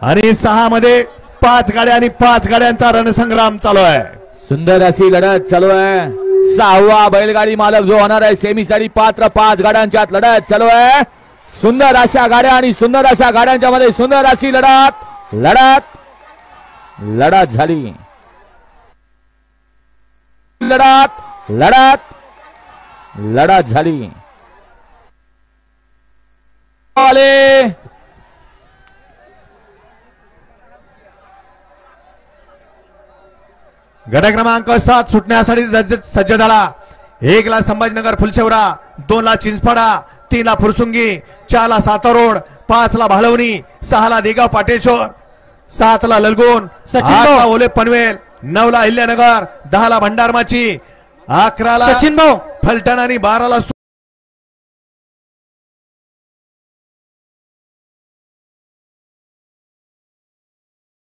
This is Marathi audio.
आणि 6 मध्ये 5 गाड्या आणि 5 गाड्यांचा रणसंग्राम चालू आहे. सुंदर अशी लढत चालू आहे. 6वा बैलगाडी मालक जो होणार आहे सेमीसाठी पात्र 5 गाड्यांच्यात लढत चालू आहे. सुंदर अशा गाड्या आणि सुंदर अशा गाड्यांच्या मध्ये सुंदर अशी लढत झाली. लढत झाली. गट क्रमांक 7 सुटण्यासाठी सज्ज झाला. 1 ला संभाजीनगर फुलशेवरा, 2 ला चिंचपाडा, 3 ला फुरसुंगी, 4 ला सातारोड, 5 ला भाळवणी, 6 ला देगाव पाटेश्वर, 7 ला ललगुण, 8 ला ओले पनवेल, 9 ला अहिल्यानगर, 10 ला भंडारमाची, 11 ला फलटण आणि 12 ला